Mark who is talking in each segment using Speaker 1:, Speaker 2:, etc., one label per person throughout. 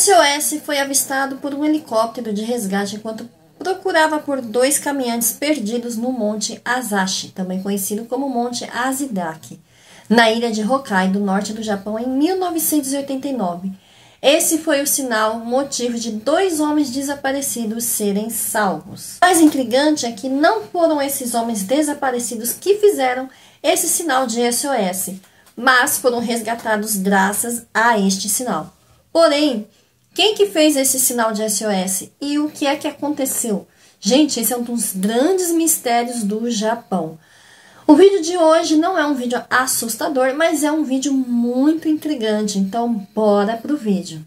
Speaker 1: SOS foi avistado por um helicóptero de resgate enquanto procurava por 2 caminhantes perdidos no Monte Asashi, também conhecido como Monte Azidaki, na ilha de Hokkaido, norte do Japão, em 1989. Esse foi o sinal motivo de 2 homens desaparecidos serem salvos. O mais intrigante é que não foram esses homens desaparecidos que fizeram esse sinal de SOS, mas foram resgatados graças a este sinal. Porém, quem que fez esse sinal de SOS e o que é que aconteceu? Gente, esse é um dos grandes mistérios do Japão. O vídeo de hoje não é um vídeo assustador, mas é um vídeo muito intrigante, então bora pro vídeo.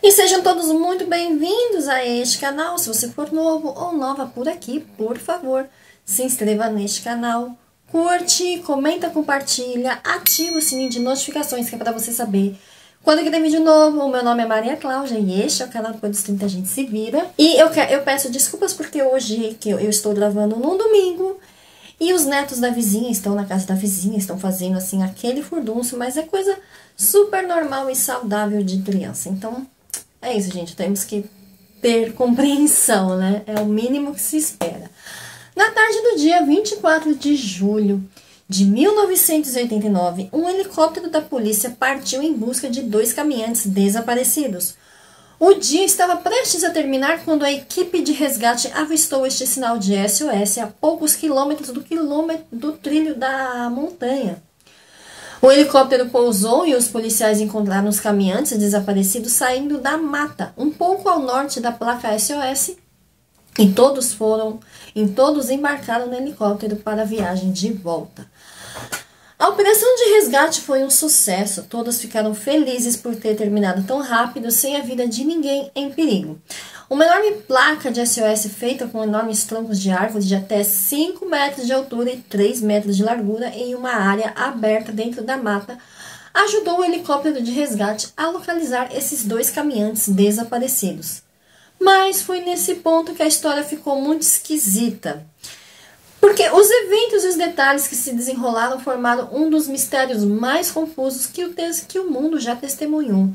Speaker 1: E sejam todos muito bem-vindos a este canal. Se você for novo ou nova por aqui, por favor, se inscreva neste canal, curte, comenta, compartilha, ativa o sininho de notificações que é para você saber quando que tem vídeo novo. O meu nome é Maria Cláudia e este é o canal Depois dos 30 a gente se vira. E eu peço desculpas porque hoje que eu estou gravando num domingo e os netos da vizinha estão na casa da vizinha, estão fazendo assim aquele furdunço, mas é coisa super normal e saudável de criança. Então é isso, gente, temos que ter compreensão, né? É o mínimo que se espera. Na tarde do dia 24 de julho de 1989, um helicóptero da polícia partiu em busca de 2 caminhantes desaparecidos. O dia estava prestes a terminar quando a equipe de resgate avistou este sinal de SOS a poucos quilômetros do trilho da montanha. O helicóptero pousou e os policiais encontraram os caminhantes desaparecidos saindo da mata, um pouco ao norte da placa SOS, e todos embarcaram no helicóptero para a viagem de volta. A operação de resgate foi um sucesso, todos ficaram felizes por ter terminado tão rápido sem a vida de ninguém em perigo. Uma enorme placa de SOS feita com enormes troncos de árvores de até 5 metros de altura e 3 metros de largura em uma área aberta dentro da mata ajudou o helicóptero de resgate a localizar esses 2 caminhantes desaparecidos. Mas foi nesse ponto que a história ficou muito esquisita, porque os eventos e os detalhes que se desenrolaram formaram um dos mistérios mais confusos que o mundo já testemunhou.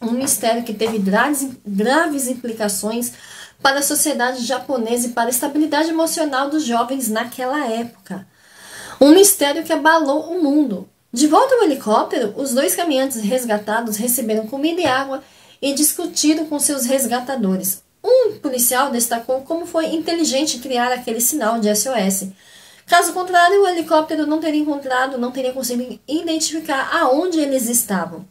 Speaker 1: Um mistério que teve graves implicações para a sociedade japonesa e para a estabilidade emocional dos jovens naquela época. Um mistério que abalou o mundo. De volta ao helicóptero, os 2 caminhantes resgatados receberam comida e água e discutiram com seus resgatadores. Um policial destacou como foi inteligente criar aquele sinal de SOS. Caso contrário, o helicóptero não teria conseguido identificar aonde eles estavam.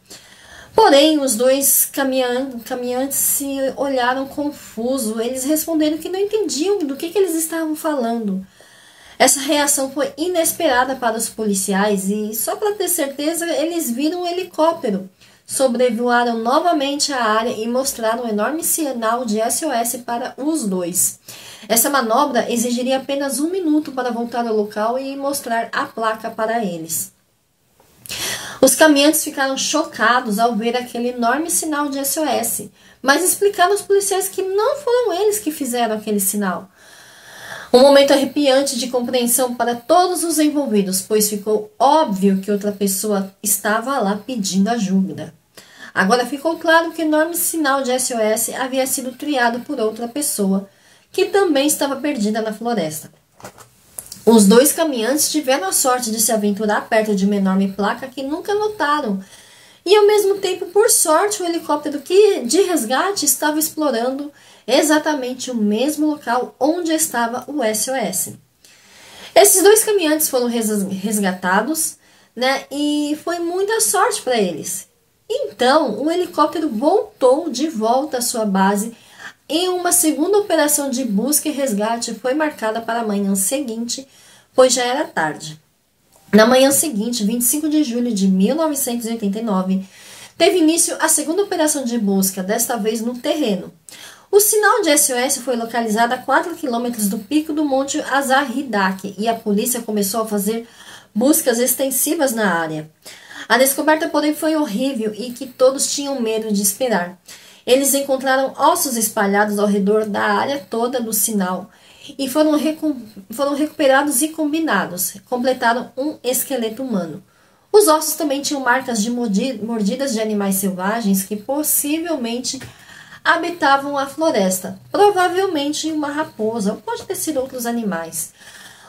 Speaker 1: Porém, os 2 caminhantes se olharam confusos. Eles responderam que não entendiam do que eles estavam falando. Essa reação foi inesperada para os policiais e, só para ter certeza, eles viram um helicóptero. Sobrevoaram novamente a área e mostraram um enorme sinal de SOS para os 2. Essa manobra exigiria apenas 1 minuto para voltar ao local e mostrar a placa para eles. Os caminhantes ficaram chocados ao ver aquele enorme sinal de SOS, mas explicaram aos policiais que não foram eles que fizeram aquele sinal. Um momento arrepiante de compreensão para todos os envolvidos, pois ficou óbvio que outra pessoa estava lá pedindo ajuda. Agora ficou claro que o enorme sinal de SOS havia sido criado por outra pessoa, que também estava perdida na floresta. Os 2 caminhantes tiveram a sorte de se aventurar perto de uma enorme placa que nunca notaram. E ao mesmo tempo, por sorte, o helicóptero de resgate estava explorando exatamente o mesmo local onde estava o SOS. Esses 2 caminhantes foram resgatados, né? E foi muita sorte para eles. Então, o helicóptero voltou de volta à sua base e uma segunda operação de busca e resgate foi marcada para a manhã seguinte, pois já era tarde. Na manhã seguinte, 25 de julho de 1989, teve início a segunda operação de busca, desta vez no terreno. O sinal de SOS foi localizado a 4 quilômetros do pico do Monte Azahidaki e a polícia começou a fazer buscas extensivas na área. A descoberta, porém, foi horrível e que todos tinham medo de esperar. Eles encontraram ossos espalhados ao redor da área toda do sinal e foram recuperados e combinados, completaram um esqueleto humano. Os ossos também tinham marcas de mordidas de animais selvagens que possivelmente habitavam a floresta, provavelmente uma raposa, ou pode ter sido outros animais.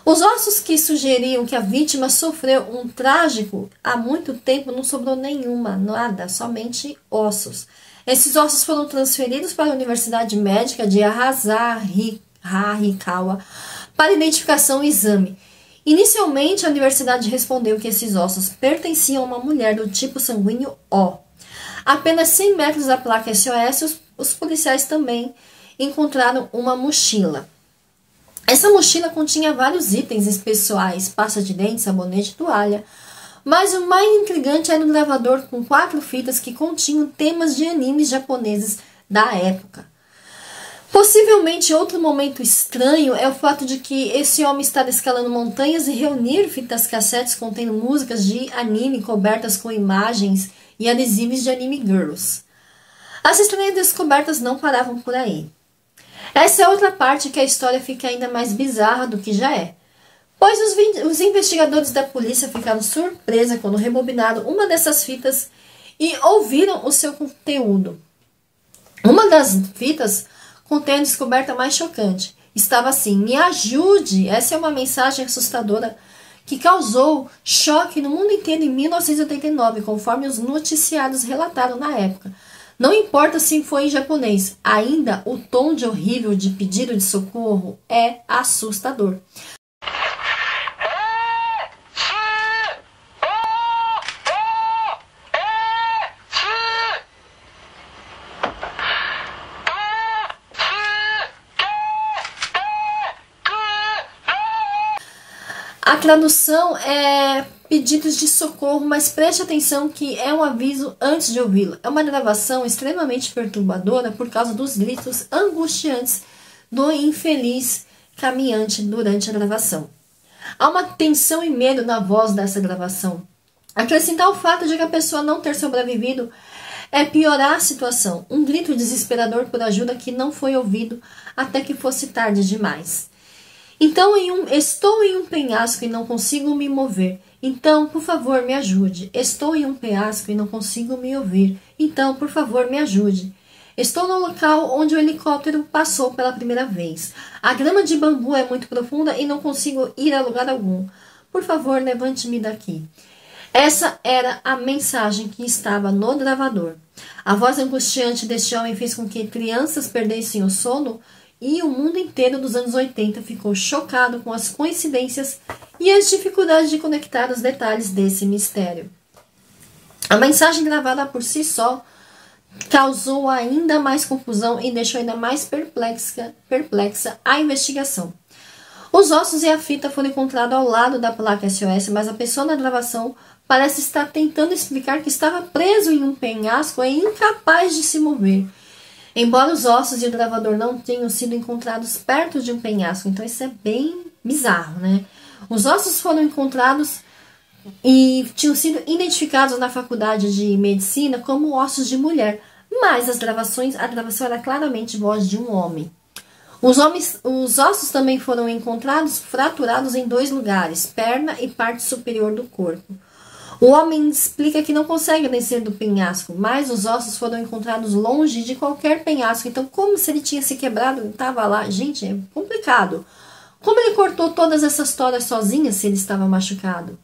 Speaker 1: Os ossos que sugeriam que a vítima sofreu um trágico há muito tempo não sobrou nenhuma, nada, somente ossos. Esses ossos foram transferidos para a Universidade Médica de Arikawa para identificação e exame. Inicialmente, a universidade respondeu que esses ossos pertenciam a uma mulher do tipo sanguíneo O. Apenas 100 metros da placa SOS, os policiais também encontraram uma mochila. Essa mochila continha vários itens pessoais, pasta de dente, sabonete, toalha. Mas o mais intrigante era um gravador com 4 fitas que continham temas de animes japoneses da época. Possivelmente outro momento estranho é o fato de que esse homem estava escalando montanhas e reunir fitas cassetes contendo músicas de anime cobertas com imagens e adesivos de anime girls. As estranhas descobertas não paravam por aí. Essa é outra parte que a história fica ainda mais bizarra do que já é. Pois os investigadores da polícia ficaram surpresos quando rebobinaram uma dessas fitas e ouviram o seu conteúdo. Uma das fitas contém a descoberta mais chocante. Estava assim: me ajude! Essa é uma mensagem assustadora que causou choque no mundo inteiro em 1989, conforme os noticiários relataram na época. Não importa se foi em japonês, ainda o tom de horrível de pedido de socorro é assustador. A tradução é pedidos de socorro, mas preste atenção que é um aviso antes de ouvi-lo. É uma gravação extremamente perturbadora por causa dos gritos angustiantes do infeliz caminhante durante a gravação. Há uma tensão e medo na voz dessa gravação. Acrescentar o fato de que a pessoa não ter sobrevivido é piorar a situação. Um grito desesperador por ajuda que não foi ouvido até que fosse tarde demais. Então, estou em um penhasco e não consigo me mover. Então, por favor, me ajude. Estou em um penhasco e não consigo me ouvir. Então, por favor, me ajude. Estou no local onde o helicóptero passou pela primeira vez. A grama de bambu é muito profunda e não consigo ir a lugar algum. Por favor, levante-me daqui. Essa era a mensagem que estava no gravador. A voz angustiante deste homem fez com que crianças perdessem o sono e o mundo inteiro dos anos 80 ficou chocado com as coincidências e as dificuldades de conectar os detalhes desse mistério. A mensagem gravada por si só causou ainda mais confusão e deixou ainda mais perplexa a investigação. Os ossos e a fita foram encontrados ao lado da placa SOS, mas a pessoa na gravação parece estar tentando explicar que estava preso em um penhasco e incapaz de se mover. Embora os ossos e o gravador não tenham sido encontrados perto de um penhasco, então isso é bem bizarro, né? Os ossos foram encontrados e tinham sido identificados na faculdade de medicina como ossos de mulher, mas a gravação era claramente voz de um homem. Os ossos também foram encontrados fraturados em 2 lugares, perna e parte superior do corpo. O homem explica que não consegue descer do penhasco, mas os ossos foram encontrados longe de qualquer penhasco. Então, como se ele tinha se quebrado, estava lá. Gente, é complicado. Como ele cortou todas essas toras sozinho se ele estava machucado?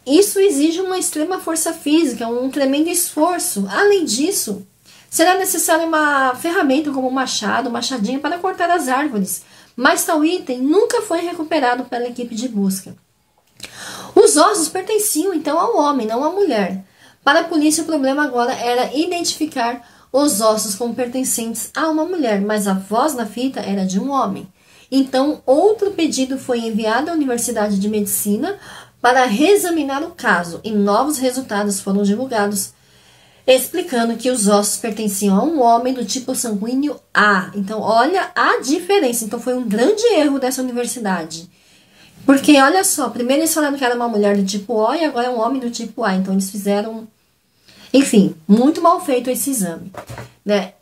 Speaker 1: Isso exige uma extrema força física, um tremendo esforço. Além disso, será necessária uma ferramenta como um machado, machadinha para cortar as árvores. Mas tal item nunca foi recuperado pela equipe de busca. Os ossos pertenciam então ao homem, não à mulher. Para a polícia, o problema agora era identificar os ossos como pertencentes a uma mulher, mas a voz na fita era de um homem. Então, outro pedido foi enviado à Universidade de Medicina para reexaminar o caso e novos resultados foram divulgados, explicando que os ossos pertenciam a um homem do tipo sanguíneo A. Então, olha a diferença. Então, foi um grande erro dessa universidade. Porque, olha só, primeiro eles falaram que era uma mulher do tipo O e agora é um homem do tipo A. Então, Enfim, muito mal feito esse exame, né?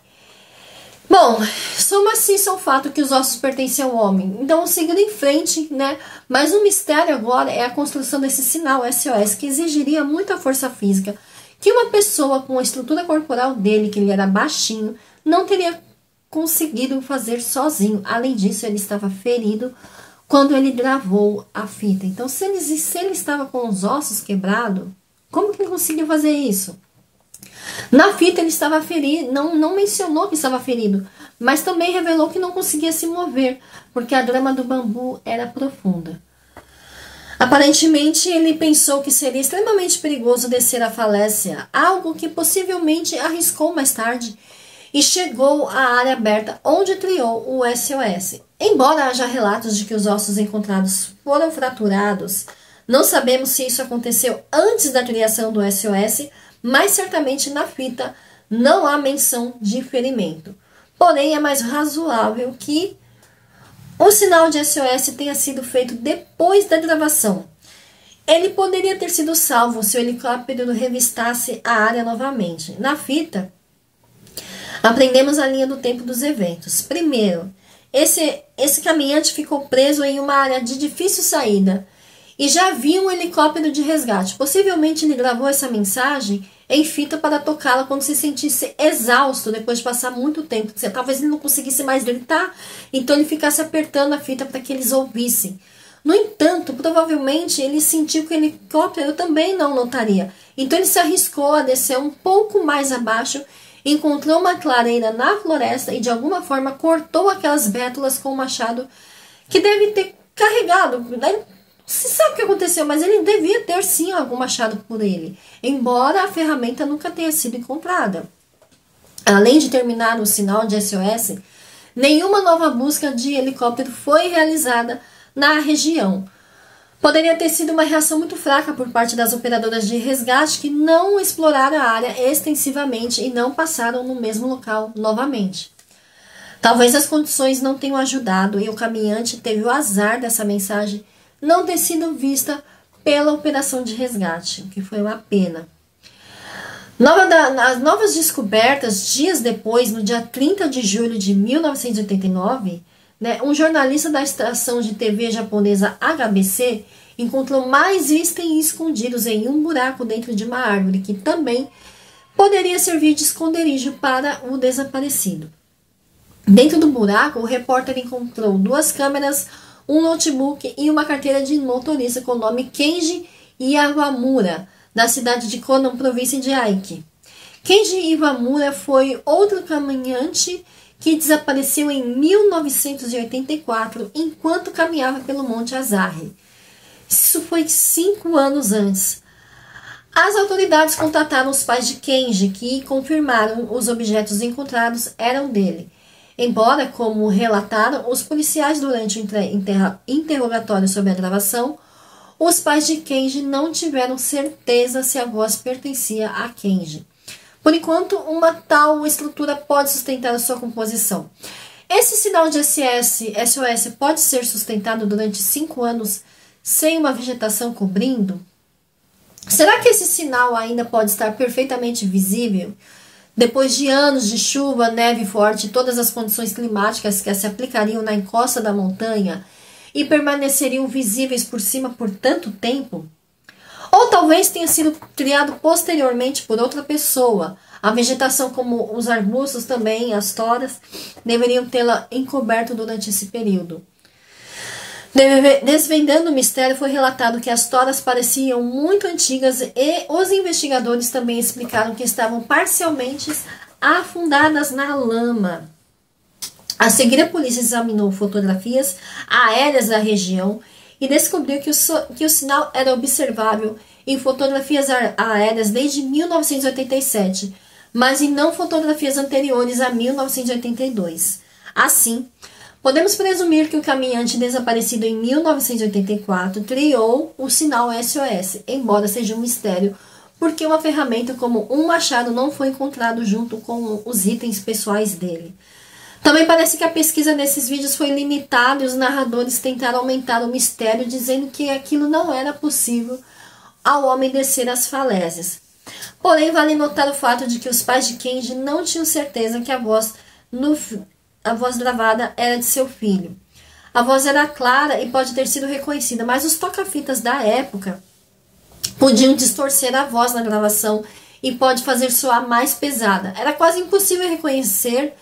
Speaker 1: Bom, soma-se isso ao fato que os ossos pertencem ao homem. Então, seguindo em frente, né? Mas o mistério agora é a construção desse sinal SOS, que exigiria muita força física, que uma pessoa com a estrutura corporal dele, que ele era baixinho, não teria conseguido fazer sozinho. Além disso, ele estava ferido quando ele gravou a fita. Então, se ele estava com os ossos quebrados, como que ele conseguiu fazer isso? Na fita ele estava ferido, não mencionou que estava ferido, mas também revelou que não conseguia se mover, porque a grama do bambu era profunda. Aparentemente ele pensou que seria extremamente perigoso descer a falésia, algo que possivelmente arriscou mais tarde, e chegou à área aberta onde triou o SOS. Embora haja relatos de que os ossos encontrados foram fraturados, não sabemos se isso aconteceu antes da criação do SOS, mas certamente na fita não há menção de ferimento. Porém, é mais razoável que o sinal de SOS tenha sido feito depois da gravação. Ele poderia ter sido salvo se o helicóptero revistasse a área novamente. Na fita, aprendemos a linha do tempo dos eventos. Primeiro, esse caminhante ficou preso em uma área de difícil saída e já havia um helicóptero de resgate. Possivelmente ele gravou essa mensagem em fita para tocá-la quando se sentisse exausto depois de passar muito tempo. Talvez ele não conseguisse mais gritar, então ele ficasse apertando a fita para que eles ouvissem. No entanto, provavelmente ele sentiu que o helicóptero também não notaria. Então ele se arriscou a descer um pouco mais abaixo, encontrou uma clareira na floresta e de alguma forma cortou aquelas bétulas com o machado que deve ter carregado, né? Se sabe o que aconteceu, mas ele devia ter sim algum machado por ele, embora a ferramenta nunca tenha sido encontrada. Além de terminar o sinal de SOS, nenhuma nova busca de helicóptero foi realizada na região. Poderia ter sido uma reação muito fraca por parte das operadoras de resgate que não exploraram a área extensivamente e não passaram no mesmo local novamente. Talvez as condições não tenham ajudado e o caminhante teve o azar dessa mensagem não ter sido vista pela operação de resgate, o que foi uma pena. As novas descobertas, dias depois, no dia 30 de julho de 1989, né, um jornalista da estação de TV japonesa HBC encontrou mais itens escondidos em um buraco dentro de uma árvore, que também poderia servir de esconderijo para o desaparecido. Dentro do buraco, o repórter encontrou 2 câmeras, um notebook e uma carteira de motorista com o nome Kenji Iwamura, da cidade de Konan, província de Aiki. Kenji Iwamura foi outro caminhante que desapareceu em 1984 enquanto caminhava pelo Monte Azari. Isso foi 5 anos antes. As autoridades contataram os pais de Kenji, que confirmaram os objetos encontrados eram dele. Embora, como relataram os policiais durante o interrogatório sobre a gravação, os pais de Kenji não tiveram certeza se a voz pertencia a Kenji. Por enquanto, uma tal estrutura pode sustentar a sua composição. Esse sinal de SOS pode ser sustentado durante 5 anos sem uma vegetação cobrindo? Será que esse sinal ainda pode estar perfeitamente visível depois de anos de chuva, neve forte e todas as condições climáticas que se aplicariam na encosta da montanha e permaneceriam visíveis por cima por tanto tempo? Ou talvez tenha sido criado posteriormente por outra pessoa. A vegetação, como os arbustos também, as toras, deveriam tê-la encoberto durante esse período. Desvendando o mistério, foi relatado que as toras pareciam muito antigas e os investigadores também explicaram que estavam parcialmente afundadas na lama. A seguir, a polícia examinou fotografias aéreas da região e descobriu que o sinal era observável em fotografias aéreas desde 1987, mas em não fotografias anteriores a 1982. Assim, podemos presumir que o caminhante desaparecido em 1984 criou o sinal SOS, embora seja um mistério, porque uma ferramenta como um machado não foi encontrado junto com os itens pessoais dele. Também parece que a pesquisa desses vídeos foi limitada e os narradores tentaram aumentar o mistério, dizendo que aquilo não era possível ao homem descer as falésias. Porém, vale notar o fato de que os pais de Kenji não tinham certeza que a voz gravada era de seu filho. A voz era clara e pode ter sido reconhecida, mas os toca-fitas da época podiam distorcer a voz na gravação e pode fazer soar mais pesada. Era quase impossível reconhecer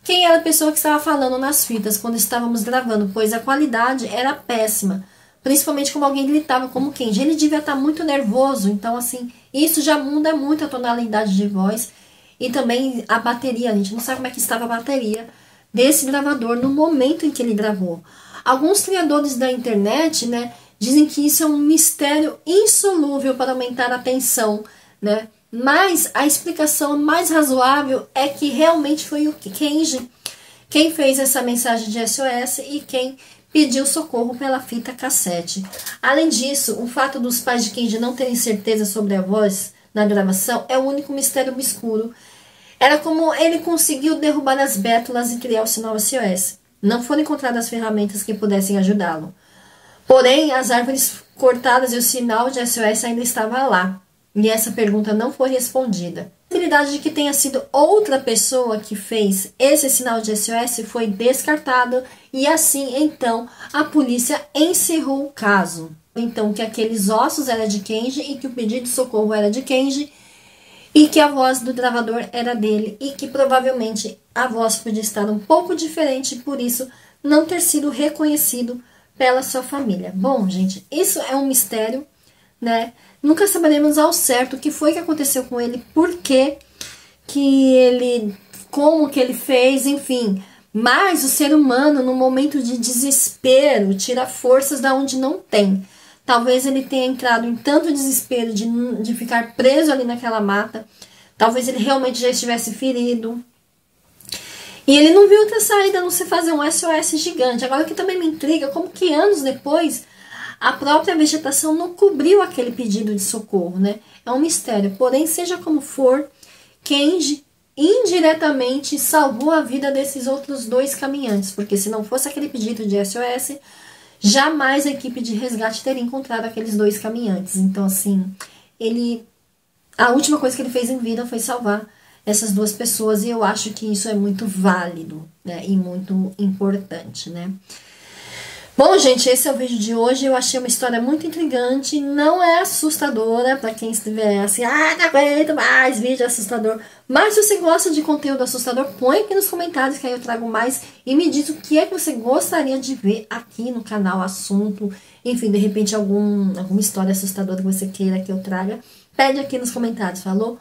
Speaker 1: quem era a pessoa que estava falando nas fitas quando estávamos gravando, pois a qualidade era péssima, principalmente como alguém gritava como Kenji. Ele devia estar muito nervoso, então assim, isso já muda muito a tonalidade de voz e também a bateria. A gente não sabe como é que estava a bateria desse gravador no momento em que ele gravou. Alguns criadores da internet, né, dizem que isso é um mistério insolúvel para aumentar a tensão, né? Mas a explicação mais razoável é que realmente foi o Kenji quem fez essa mensagem de SOS e quem pediu socorro pela fita cassete. Além disso, o fato dos pais de Kenji não terem certeza sobre a voz na gravação é o único mistério obscuro. Era como ele conseguiu derrubar as bétulas e criar o sinal SOS. Não foram encontradas ferramentas que pudessem ajudá-lo. Porém, as árvores cortadas e o sinal de SOS ainda estava lá. E essa pergunta não foi respondida. A possibilidade de que tenha sido outra pessoa que fez esse sinal de SOS foi descartada e assim, então, a polícia encerrou o caso. Então, que aqueles ossos eram de Kenji e que o pedido de socorro era de Kenji e que a voz do gravador era dele e que provavelmente a voz podia estar um pouco diferente e por isso não ter sido reconhecido pela sua família. Bom, gente, isso é um mistério, né? Nunca saberemos ao certo o que foi que aconteceu com ele, por que ele, como que ele fez, enfim. Mas o ser humano, no momento de desespero, tira forças da onde não tem. Talvez ele tenha entrado em tanto desespero de ficar preso ali naquela mata. Talvez ele realmente já estivesse ferido. E ele não viu outra saída a não ser fazer um SOS gigante. Agora o que também me intriga, como que anos depois a própria vegetação não cobriu aquele pedido de socorro, né? É um mistério. Porém, seja como for, Kenji indiretamente salvou a vida desses outros dois caminhantes, porque se não fosse aquele pedido de SOS, jamais a equipe de resgate teria encontrado aqueles dois caminhantes. Então, assim, a última coisa que ele fez em vida foi salvar essas duas pessoas, e eu acho que isso é muito válido, né? E muito importante, né? Bom, gente, esse é o vídeo de hoje. Eu achei uma história muito intrigante. Não é assustadora, para quem estiver assim, não aguento mais vídeo assustador. Mas se você gosta de conteúdo assustador, põe aqui nos comentários que aí eu trago mais. E me diz o que é que você gostaria de ver aqui no canal, assunto. Enfim, de repente alguma história assustadora que você queira que eu traga. Pede aqui nos comentários, falou?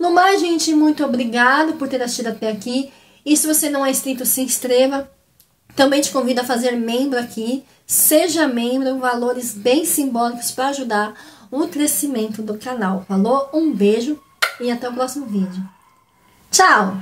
Speaker 1: No mais, gente, muito obrigado por ter assistido até aqui. E se você não é inscrito, se inscreva. Também te convido a fazer membro aqui, seja membro, valores bem simbólicos para ajudar o crescimento do canal. Falou? Um beijo e até o próximo vídeo. Tchau!